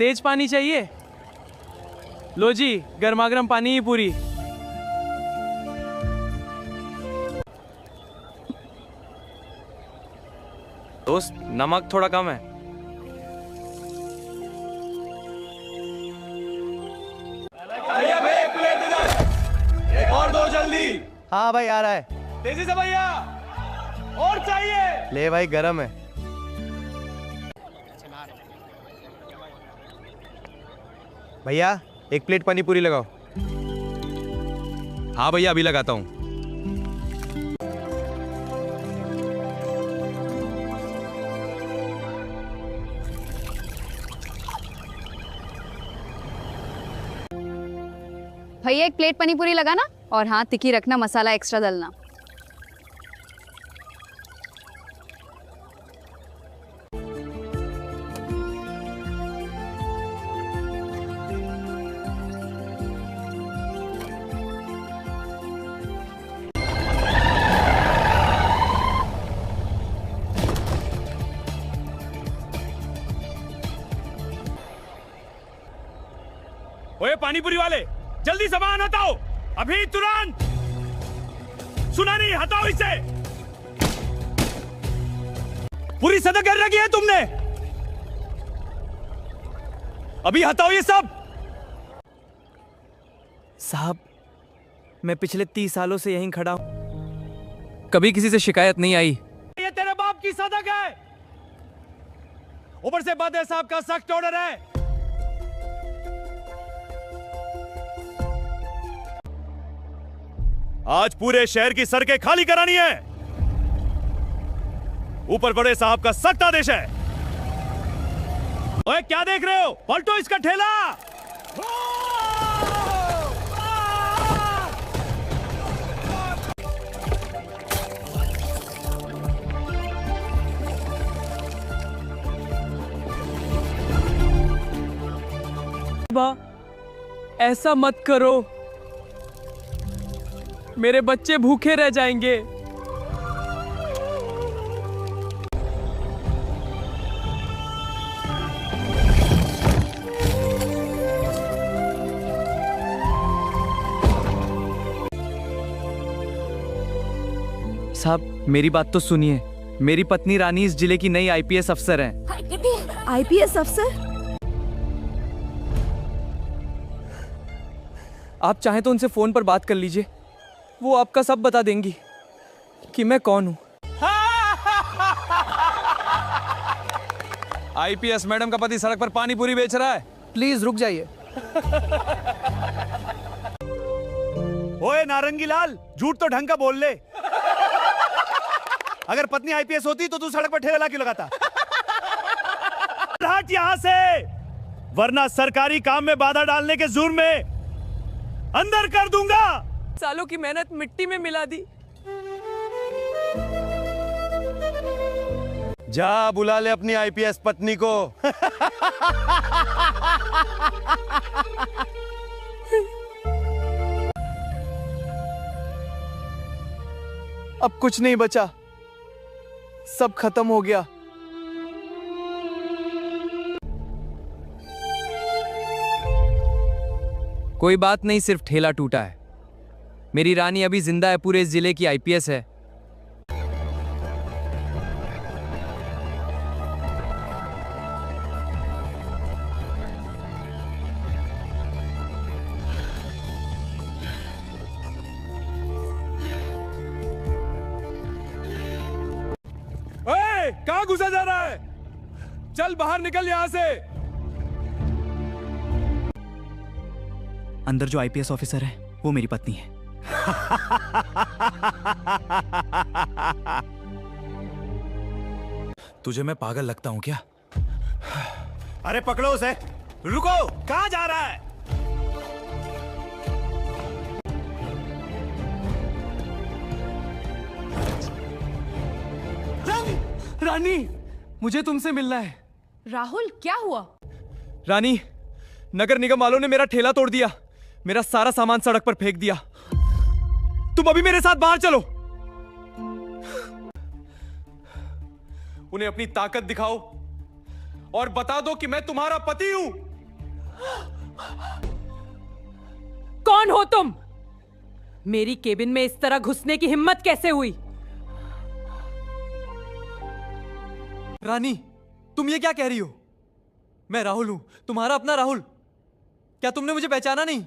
तेज पानी चाहिए? लो जी, गर्मा गर्म पानी ही पूरी। दोस्त, नमक थोड़ा कम है। एक और दो जल्दी। हाँ भाई आ रहा है। तेजी से भैया, और चाहिए। ले भाई, गरम है। भैया एक प्लेट पानी पूरी लगाओ। हाँ भैया, अभी लगाता हूँ। भैया एक प्लेट पानी पूरी लगाना, और हाँ तिखी रखना, मसाला एक्स्ट्रा डालना। ओए पानीपुरी वाले, जल्दी सामान हटाओ, अभी तुरंत। सुना नहीं? हटाओ इसे। पूरी सदा कर रखी है तुमने, अभी हटाओ ये सब। साहब, मैं पिछले 30 सालों से यहीं खड़ा हूं, कभी किसी से शिकायत नहीं आई। ये तेरे बाप की सदक है, ऊपर से बादशाह साहब का सख्त ऑर्डर है। आज पूरे शहर की सड़कें खाली करानी है, ऊपर बड़े साहब का सख्त आदेश है। ओए क्या देख रहे हो, पलटो इसका ठेला। ऐसा मत करो, मेरे बच्चे भूखे रह जाएंगे। साहब, मेरी बात तो सुनिए। मेरी पत्नी रानी इस जिले की नई आईपीएस अफसर हैं। आईपीएस अफसर? आप चाहें तो उनसे फोन पर बात कर लीजिए, वो आपका सब बता देंगी कि मैं कौन हूं। आईपीएस मैडम का पति सड़क पर पानी पूरी बेच रहा है। प्लीज रुक जाइए। ओए नारंगी लाल, झूठ तो ढंग का बोल ले। अगर पत्नी आईपीएस होती तो तू सड़क पर ठेला क्यों लगाता? हट यहां से, वरना सरकारी काम में बाधा डालने के जुर्म में अंदर कर दूंगा। सालों की मेहनत मिट्टी में मिला दी। जा बुला ले अपनी आईपीएस पत्नी को। अब कुछ नहीं बचा, सब खत्म हो गया। कोई बात नहीं, सिर्फ ठेला टूटा है। मेरी रानी अभी जिंदा है, पूरे इस जिले की आईपीएस है। ओए, कहां घुसा जा रहा है? चल बाहर निकल यहां से। अंदर जो आईपीएस ऑफिसर है वो मेरी पत्नी है। तुझे मैं पागल लगता हूं क्या? अरे पकड़ो उसे। रुको, कहां जा रहा है? रानी, मुझे तुमसे मिलना है। राहुल, क्या हुआ? रानी, नगर निगम वालों ने मेरा ठेला तोड़ दिया, मेरा सारा सामान सड़क पर फेंक दिया। तुम अभी मेरे साथ बाहर चलो। उन्हें अपनी ताकत दिखाओ और बता दो कि मैं तुम्हारा पति हूं। कौन हो तुम? मेरी केबिन में इस तरह घुसने की हिम्मत कैसे हुई? रानी, तुम ये क्या कह रही हो? मैं राहुल हूं, तुम्हारा अपना राहुल। क्या तुमने मुझे पहचाना नहीं?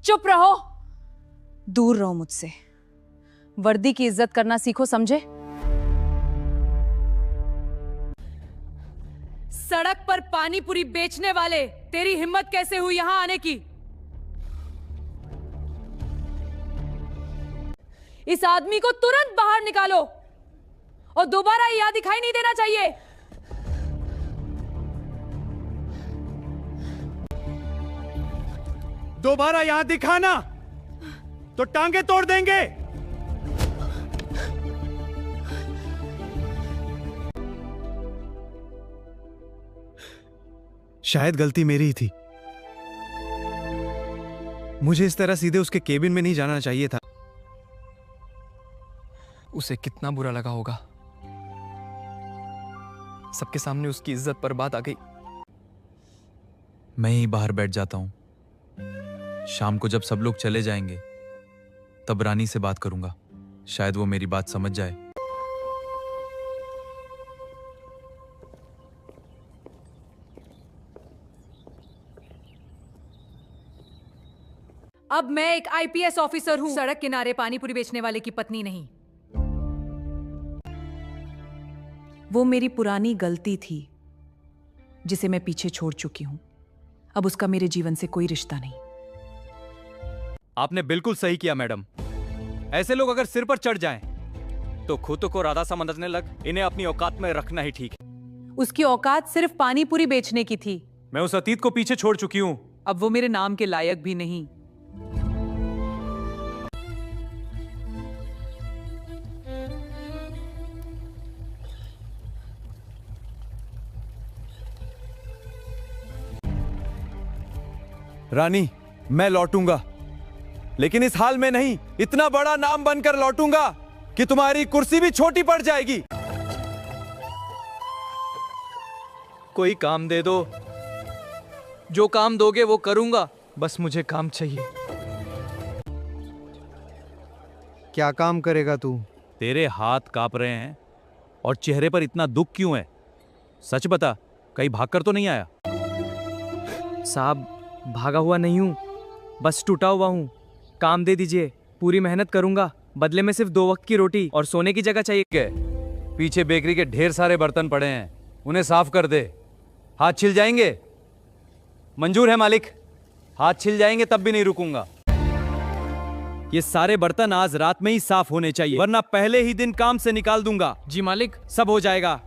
चुप रहो, दूर रहो मुझसे। वर्दी की इज्जत करना सीखो, समझे? सड़क पर पानी पूरी बेचने वाले, तेरी हिम्मत कैसे हुई यहां आने की? इस आदमी को तुरंत बाहर निकालो और दोबारा यहां दिखाई नहीं देना चाहिए। दोबारा यहां दिखाना तो टांगे तोड़ देंगे। शायद गलती मेरी ही थी। मुझे इस तरह सीधे उसके केबिन में नहीं जाना चाहिए था। उसे कितना बुरा लगा होगा। सबके सामने उसकी इज्जत पर बात आ गई। मैं ही बाहर बैठ जाता हूं। शाम को जब सब लोग चले जाएंगे तब रानी से बात करूंगा। शायद वो मेरी बात समझ जाए। अब मैं एक आईपीएस ऑफिसर हूं, सड़क किनारे पानी पूरी बेचने वाले की पत्नी नहीं। वो मेरी पुरानी गलती थी जिसे मैं पीछे छोड़ चुकी हूं। अब उसका मेरे जीवन से कोई रिश्ता नहीं। आपने बिल्कुल सही किया मैडम। ऐसे लोग अगर सिर पर चढ़ जाएं, तो खुद को राधा समझने लग, इन्हें अपनी औकात में रखना ही ठीक है। उसकी औकात सिर्फ पानी पूरी बेचने की थी। मैं उस अतीत को पीछे छोड़ चुकी हूं। अब वो मेरे नाम के लायक भी नहीं। रानी, मैं लौटूंगा, लेकिन इस हाल में नहीं। इतना बड़ा नाम बनकर लौटूंगा कि तुम्हारी कुर्सी भी छोटी पड़ जाएगी। कोई काम दे दो, जो काम दोगे वो करूंगा। बस मुझे काम चाहिए। क्या काम करेगा तू? तेरे हाथ कांप रहे हैं और चेहरे पर इतना दुख क्यों है? सच बता, कहीं भागकर तो नहीं आया? साहब, भागा हुआ नहीं हूँ, बस टूटा हुआ हूँ। काम दे दीजिए, पूरी मेहनत करूंगा। बदले में सिर्फ 2 वक्त की रोटी और सोने की जगह चाहिए। पीछे बेकरी के ढेर सारे बर्तन पड़े हैं, उन्हें साफ कर दे। हाथ छिल जाएंगे। मंजूर है मालिक, हाथ छिल जाएंगे तब भी नहीं रुकूंगा। ये सारे बर्तन आज रात में ही साफ होने चाहिए, वरना पहले ही दिन काम से निकाल दूंगा। जी मालिक। सब हो जाएगा।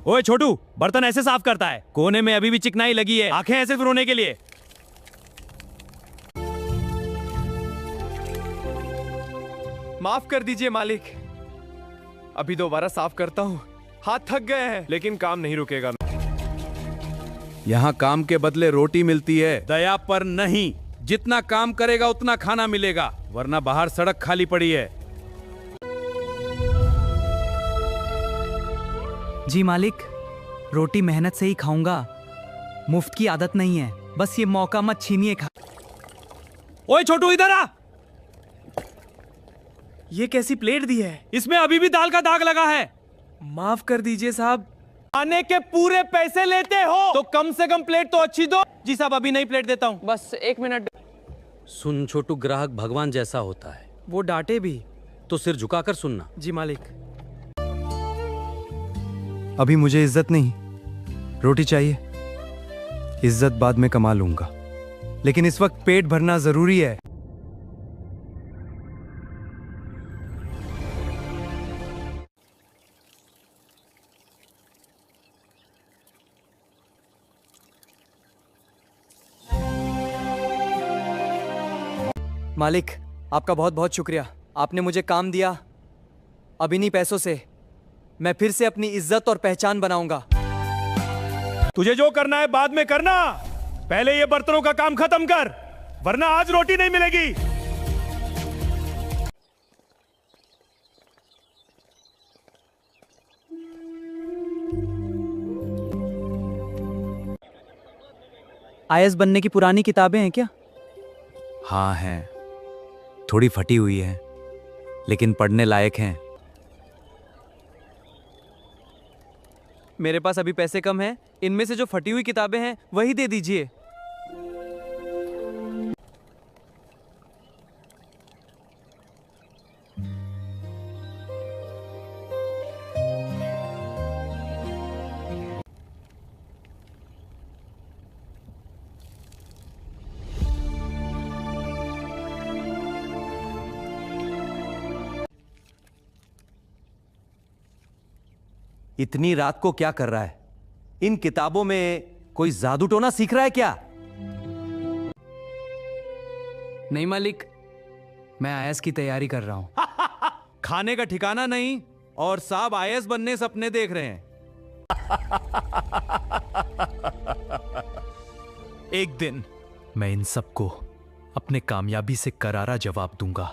ओए छोटू, बर्तन ऐसे साफ करता है? कोने में अभी भी चिकनाई लगी है, आंखें ऐसे रोने के लिए। माफ कर दीजिए मालिक, अभी दोबारा साफ करता हूँ। हाथ थक गए हैं। लेकिन काम नहीं रुकेगा। यहाँ काम के बदले रोटी मिलती है, दया पर नहीं। जितना काम करेगा उतना खाना मिलेगा, वरना बाहर सड़क खाली पड़ी है। जी मालिक, रोटी मेहनत से ही खाऊंगा। मुफ्त की आदत नहीं है, बस ये मौका मत छीनिए। ओए छोटू, इधर आ। ये कैसी प्लेट दी है? इसमें अभी भी दाल का दाग लगा है। माफ कर दीजिए साहब। आने के पूरे पैसे लेते हो तो कम से कम प्लेट तो अच्छी दो। जी साहब, अभी नहीं प्लेट देता हूँ। बस 1 मिनट। सुन छोटू, ग्राहक भगवान जैसा होता है। वो डांटे भी तो सिर झुकाकर सुनना। जी मालिक। अभी मुझे इज्जत नहीं, रोटी चाहिए। इज्जत बाद में कमा लूंगा, लेकिन इस वक्त पेट भरना जरूरी है। मालिक, आपका बहुत बहुत शुक्रिया। आपने मुझे काम दिया। अब इन्हीं पैसों से मैं फिर से अपनी इज्जत और पहचान बनाऊंगा। तुझे जो करना है बाद में करना, पहले ये बर्तनों का काम खत्म कर, वरना आज रोटी नहीं मिलेगी। आईएएस बनने की पुरानी किताबें हैं क्या? हाँ हैं, थोड़ी फटी हुई हैं, लेकिन पढ़ने लायक हैं। मेरे पास अभी पैसे कम हैं, इनमें से जो फटी हुई किताबें हैं वही दे दीजिए। इतनी रात को क्या कर रहा है? इन किताबों में कोई जादू टोना सीख रहा है क्या? नहीं मालिक, मैं आईएएस की तैयारी कर रहा हूं। खाने का ठिकाना नहीं और साहब आईएएस बनने सपने देख रहे हैं। एक दिन मैं इन सबको अपने कामयाबी से करारा जवाब दूंगा।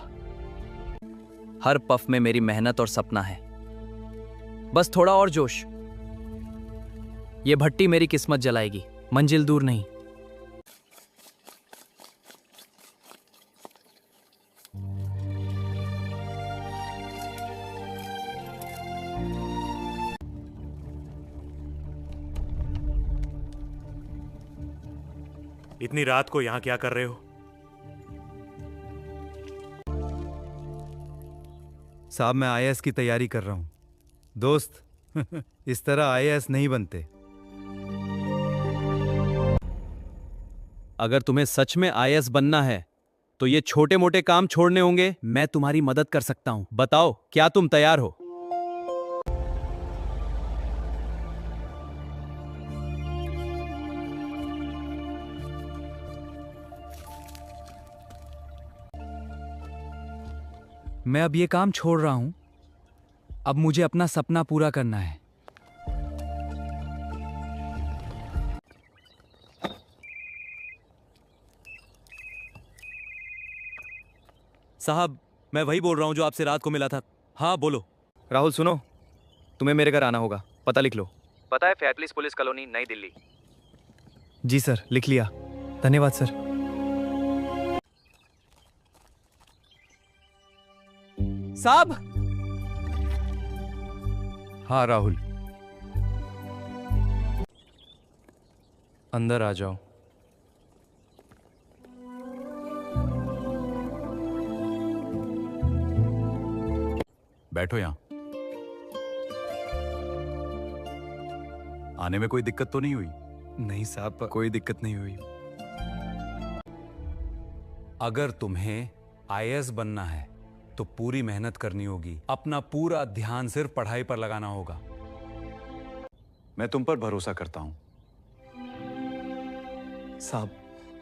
हर पफ में मेरी मेहनत और सपना है, बस थोड़ा और जोश। ये भट्टी मेरी किस्मत जलाएगी, मंजिल दूर नहीं। इतनी रात को यहां क्या कर रहे हो? साहब, मैं आईएएस की तैयारी कर रहा हूं। दोस्त, इस तरह आईएएस नहीं बनते। अगर तुम्हें सच में आईएएस बनना है तो ये छोटे मोटे काम छोड़ने होंगे। मैं तुम्हारी मदद कर सकता हूं। बताओ, क्या तुम तैयार हो? मैं अब ये काम छोड़ रहा हूं। अब मुझे अपना सपना पूरा करना है। साहब, मैं वही बोल रहा हूं जो आपसे रात को मिला था। हाँ बोलो। राहुल सुनो, तुम्हें मेरे घर आना होगा। पता लिख लो। पता है, फेयरप्लेस पुलिस कॉलोनी, नई दिल्ली। जी सर, लिख लिया। धन्यवाद सर। साहब, हाँ राहुल, अंदर आ जाओ। बैठो यहां। आने में कोई दिक्कत तो नहीं हुई? नहीं साहब, कोई दिक्कत नहीं हुई। अगर तुम्हें आईएएस बनना है तो पूरी मेहनत करनी होगी। अपना पूरा ध्यान सिर्फ पढ़ाई पर लगाना होगा। मैं तुम पर भरोसा करता हूं। साहब,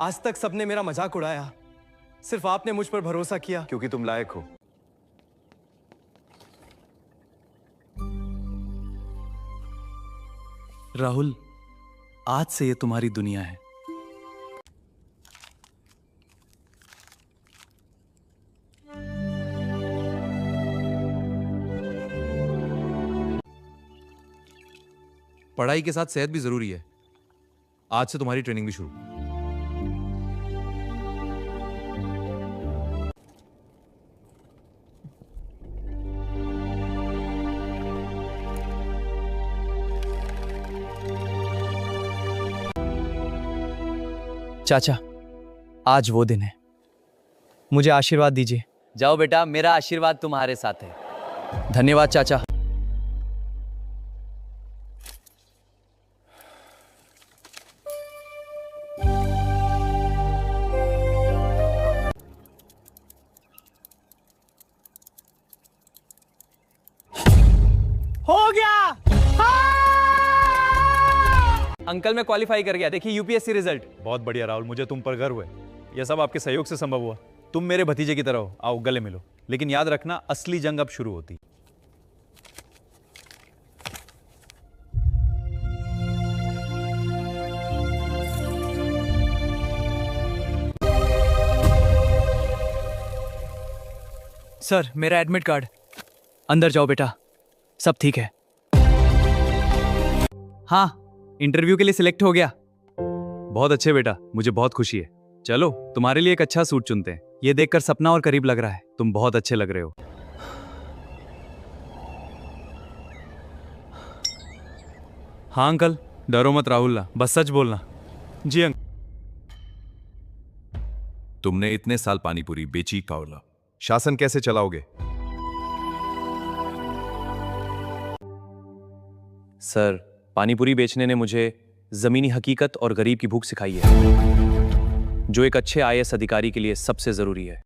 आज तक सबने मेरा मजाक उड़ाया, सिर्फ आपने मुझ पर भरोसा किया। क्योंकि तुम लायक हो। राहुल, आज से ये तुम्हारी दुनिया है। पढ़ाई के साथ सेहत भी जरूरी है। आज से तुम्हारी ट्रेनिंग भी शुरू। चाचा, आज वो दिन है। मुझे आशीर्वाद दीजिए। जाओ बेटा, मेरा आशीर्वाद तुम्हारे साथ है। धन्यवाद चाचा। हो गया। अंकल, मैं क्वालिफाई कर गया। देखिए यूपीएससी रिजल्ट। बहुत बढ़िया राहुल, मुझे तुम पर गर्व है। यह सब आपके सहयोग से संभव हुआ। तुम मेरे भतीजे की तरह हो। आओ गले मिलो। लेकिन याद रखना, असली जंग अब शुरू होती। सर, मेरा एडमिट कार्ड। अंदर जाओ बेटा, सब ठीक है। हाँ, इंटरव्यू के लिए सिलेक्ट हो गया। बहुत अच्छे बेटा, मुझे बहुत खुशी है। चलो तुम्हारे लिए एक अच्छा सूट चुनते हैं। ये देखकर सपना और करीब लग रहा है। तुम बहुत अच्छे लग रहे हो। हाँ अंकल, डरो मत राहुल, बस सच बोलना। जी अंकल। तुमने इतने साल पानीपुरी बेची कावला, शासन कैसे चलाओगे? सर, पानीपुरी बेचने ने मुझे जमीनी हकीकत और गरीब की भूख सिखाई है, जो एक अच्छे आईएएस अधिकारी के लिए सबसे जरूरी है।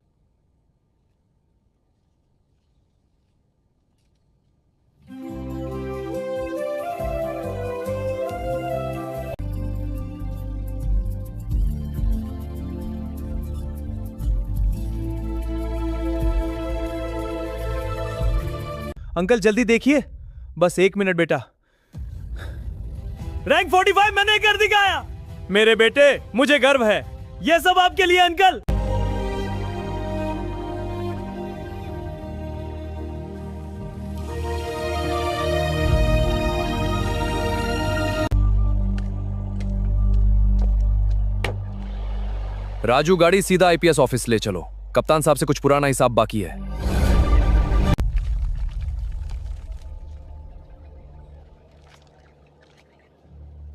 अंकल जल्दी देखिए, बस 1 मिनट बेटा। रैंक 45 मैंने कर दिखाया। मेरे बेटे, मुझे गर्व है। यह सब आपके लिए अंकल। राजू, गाड़ी सीधा आईपीएस ऑफिस ले चलो। कप्तान साहब से कुछ पुराना हिसाब बाकी है।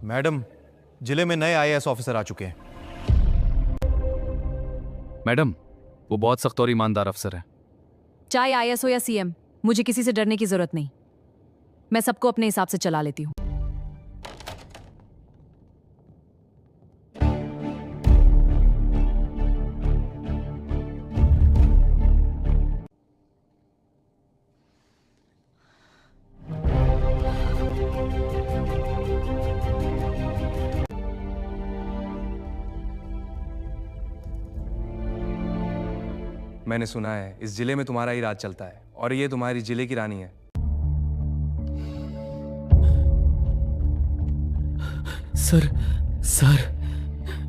मैडम, जिले में नए आईएएस ऑफिसर आ चुके हैं। मैडम, वो बहुत सख्त और ईमानदार अफसर है। चाहे आईएएस हो या सीएम, मुझे किसी से डरने की जरूरत नहीं। मैं सबको अपने हिसाब से चला लेती हूँ। मैंने सुना है इस जिले में तुम्हारा ही राज चलता है और ये तुम्हारी जिले की रानी है। सर,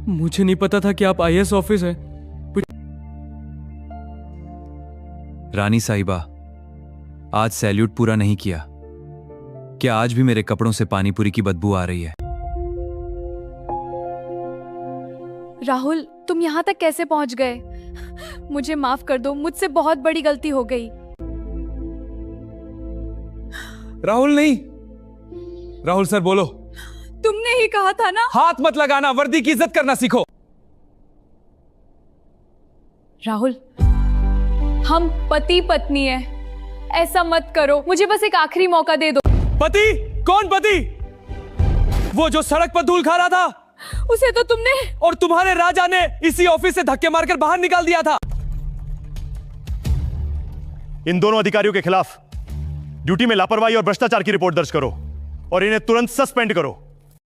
मुझे नहीं पता था कि आप आईएएस ऑफिस हैं। रानी साहिबा, आज सैल्यूट पूरा नहीं किया। क्या आज भी मेरे कपड़ों से पानीपुरी की बदबू आ रही है? राहुल, तुम यहाँ तक कैसे पहुँच गए? मुझे माफ कर दो, मुझसे बहुत बड़ी गलती हो गई। राहुल नहीं, राहुल सर बोलो। तुमने ही कहा था ना। हाथ मत लगाना, वर्दी की इज्जत करना सीखो। राहुल, हम पति पत्नी हैं, ऐसा मत करो। मुझे बस एक आखिरी मौका दे दो। पति? कौन पति? वो जो सड़क पर धूल खा रहा था? उसे तो तुमने और तुम्हारे राजा ने इसी ऑफिस से धक्के मारकर बाहर निकाल दिया था। इन दोनों अधिकारियों के खिलाफ ड्यूटी में लापरवाही और भ्रष्टाचार की रिपोर्ट दर्ज करो और इन्हें तुरंत सस्पेंड करो।